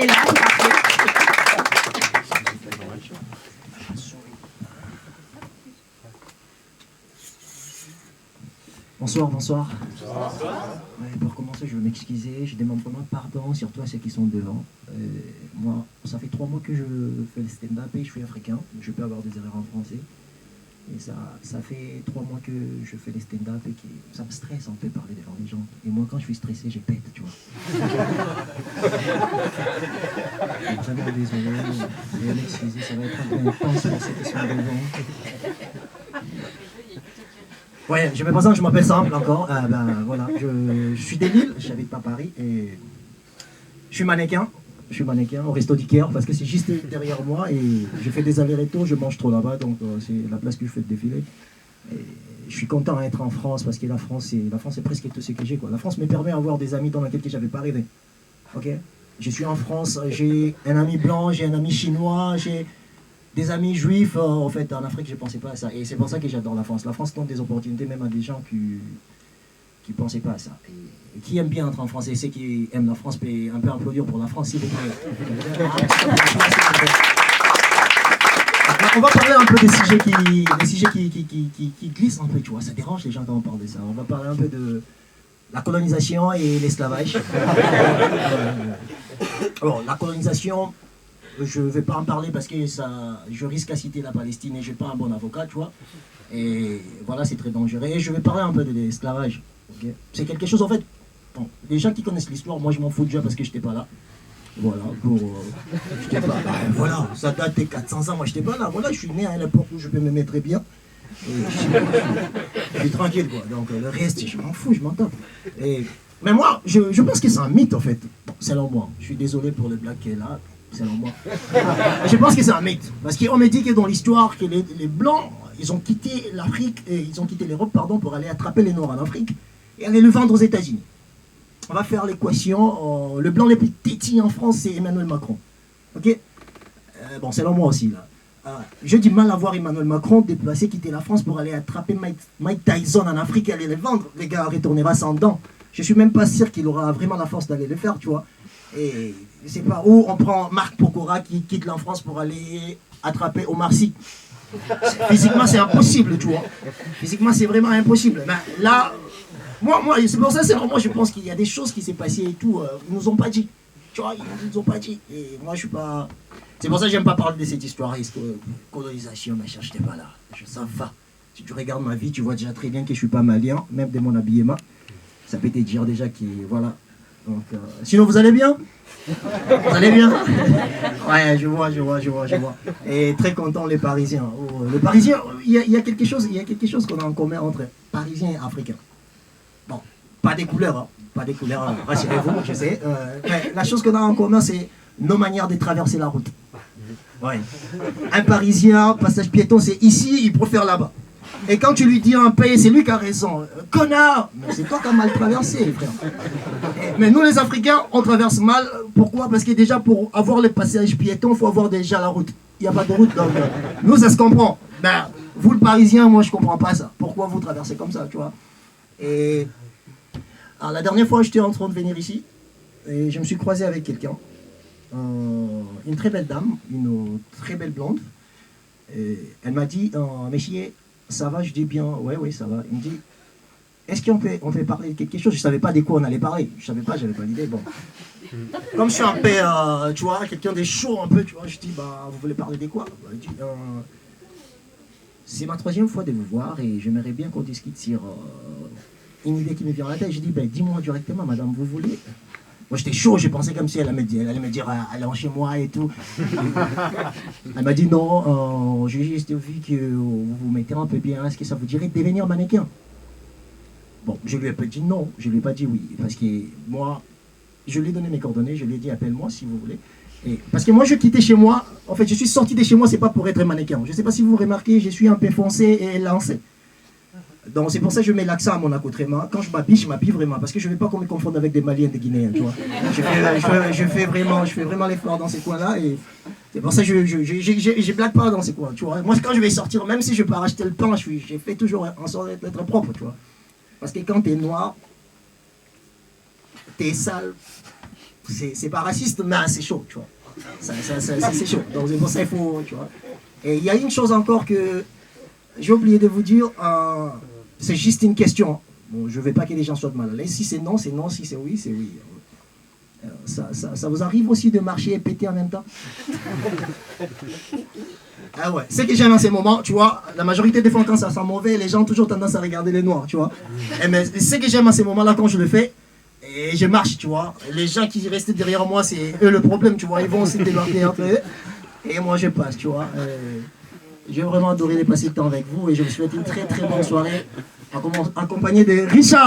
est là, c'est parfait. Bonsoir, bonsoir. Ouais, pour commencer, je veux m'excuser. Je demande vraiment pardon, surtout à ceux qui sont devant. Moi, ça fait 3 mois que je fais le stand-up et je suis africain. Je peux avoir des erreurs en français. Et ça fait 3 mois que je fais les stand-up et ça me stresse un peu parler devant les gens. Et moi, quand je suis stressé, je pète, tu vois. Vraiment désolé. Veuillez m'excuser, ça va être un peu intense pour ceux qui sont devant. Ouais, je me présente, je m'appelle Simple encore. Voilà, je suis de Lille, j'habite pas Paris et je suis mannequin. Je suis mannequin au Resto du Caire parce que c'est juste derrière moi et je fais des allers-retours, je mange trop là-bas, donc c'est la place que je fais de défiler. Et je suis content d'être en France parce que la France c'est presque tout ce que j'ai, quoi. La France me permet d'avoir des amis dans lesquels j'avais pas rêvé. Ok, je suis en France, j'ai un ami blanc, j'ai un ami chinois, j'ai des amis juifs. En fait, en Afrique, je pensais pas à ça. Et c'est pour ça que j'adore la France. La France donne des opportunités même à des gens qui pensaient pas à ça. Et qui aiment bien entrer en France et ceux qui aiment la France, un peu applaudir pour la France, s'il vous plaît. On va parler un peu des sujets qui glissent un peu, tu vois. Ça dérange les gens quand on parle de ça. On va parler un peu de la colonisation et l'esclavage. Alors, la colonisation, je ne vais pas en parler parce que je risque à citer la Palestine et je ne suis pas un bon avocat, tu vois. Et voilà, c'est très dangereux. Et je vais parler un peu de l'esclavage. Okay. C'est quelque chose, en fait, bon, les gens qui connaissent l'histoire, moi je m'en fous déjà parce que je n'étais pas là. Voilà, j'étais pas là. Voilà, ça date des 400 ans, moi je n'étais pas là. Voilà, je suis né à l'époque où je peux me mettre bien. Et je suis tranquille, quoi. Donc le reste, je m'en fous, je m'en tape. Mais moi, je pense que c'est un mythe, en fait. Bon, selon moi. Je suis désolé pour le black qui est là. Selon moi. Je pense que c'est un mythe. Parce qu'on me dit que dans l'histoire, que les Blancs, ils ont quitté l'Afrique, ils ont quitté l'Europe, pardon, pour aller attraper les Noirs en Afrique et aller le vendre aux États-Unis. On va faire l'équation. Le Blanc le plus téti en France, c'est Emmanuel Macron. Ok. Bon, selon moi aussi, là. J'ai du mal à voir Emmanuel Macron déplacer, quitter la France pour aller attraper Mike Tyson en Afrique et aller les vendre. Les gars retournera sans dents. Je suis même pas sûr qu'il aura vraiment la force d'aller le faire, tu vois. Et c'est pas où on prend Marc Pokora qui quitte la France pour aller attraper Omar Sy. Physiquement, c'est impossible, tu vois. Physiquement, c'est vraiment impossible. Mais là, moi c'est pour ça, c'est vraiment, je pense qu'il y a des choses qui s'est passées et tout. Ils nous ont pas dit. Tu vois, ils nous ont pas dit. Et moi, je suis pas. C'est pour ça que j'aime pas parler de cette histoire. Colonisation, machin, je n'étais pas là. Ça va. Si tu regardes ma vie, tu vois déjà très bien que je suis pas malien, même de mon habillement. Ça peut te dire déjà que. Voilà. Donc, sinon, vous allez bien? Vous allez bien? Ouais, je vois. Et très content, les Parisiens. Oh, les Parisiens, il y a quelque chose qu'on a en commun entre Parisiens et Africains. Bon, pas des couleurs, hein. Pas des couleurs, rassurez-vous, je sais. Mais la chose qu'on a en commun, c'est nos manières de traverser la route. Ouais. Un Parisien, passage piéton, c'est ici, il préfère là-bas. Et quand tu lui dis un pays, c'est lui qui a raison. Connard! Mais c'est toi qui as mal traversé, frère. Mais nous, les Africains, on traverse mal. Pourquoi? Parce que déjà, pour avoir le passage piéton, il faut avoir déjà la route. Il n'y a pas de route, donc nous, ça se comprend. Ben, vous, le Parisien, moi, je ne comprends pas ça. Pourquoi vous traversez comme ça, tu vois? Et alors, la dernière fois, j'étais en train de venir ici, et je me suis croisé avec quelqu'un. Une très belle dame, une très belle blonde. Et elle m'a dit, Méchier, ça va? Je dis bien, ouais, ça va. Il me dit, est-ce qu'on peut parler de quelque chose? Je ne savais pas de quoi on allait parler. Je ne savais pas, j'avais pas l'idée. Bon. Comme je suis un peu, tu vois, quelqu'un de chaud un peu, tu vois, je dis, bah, vous voulez parler de quoi? Il dit, c'est ma 3e fois de vous voir et j'aimerais bien qu'on discute sur une idée qui me vient à la tête. Je dis, ben, dis-moi directement, madame, vous voulez? Moi, j'étais chaud, j'ai pensé comme si elle allait me dire, allez chez moi et tout. Elle m'a dit, non, j'ai juste vu que vous vous mettez un peu bien, est-ce que ça vous dirait de devenir mannequin? Bon, je lui ai pas dit non, je lui ai pas dit oui, parce que moi, je lui ai donné mes coordonnées, je lui ai dit, appelle-moi si vous voulez. Et parce que moi, je quittais chez moi, en fait, je suis sorti de chez moi, c'est pas pour être mannequin. Je sais pas si vous remarquez, je suis un peu foncé et lancé. Donc c'est pour ça que je mets l'accent à mon accoutrement. Quand je m'habille vraiment, parce que je ne veux pas qu'on me confonde avec des Maliens, des Guinéens, tu vois. Je fais vraiment l'effort dans ces coins-là et c'est pour ça que je blague pas dans ces coins, tu vois. Moi quand je vais sortir, même si je pars acheter le pain, j'ai fait toujours en sorte d'être propre, tu vois. Parce que quand t'es noir, t'es sale, c'est pas raciste, mais c'est chaud, tu vois. C'est chaud. Donc c'est pour ça qu'il faut, tu vois. Et il y a une chose encore que j'ai oublié de vous dire, c'est juste une question. Bon, je veux pas que les gens soient mal à l'aise. Si c'est non, c'est non. Si c'est oui, c'est oui. Ça vous arrive aussi de marcher et péter en même temps? Ah ouais, ce que j'aime en ces moments, tu vois, la majorité des fois quand ça sent mauvais, les gens ont toujours tendance à regarder les noirs, tu vois. Et mais ce que j'aime en ces moments-là quand je le fais, et je marche, tu vois, les gens qui restent derrière moi, c'est eux le problème, tu vois, ils vont aussi débarquer entre eux, et moi je passe, tu vois. J'ai vraiment adoré de passer le temps avec vous, et je vous souhaite une très très bonne soirée, accompagné de Richard.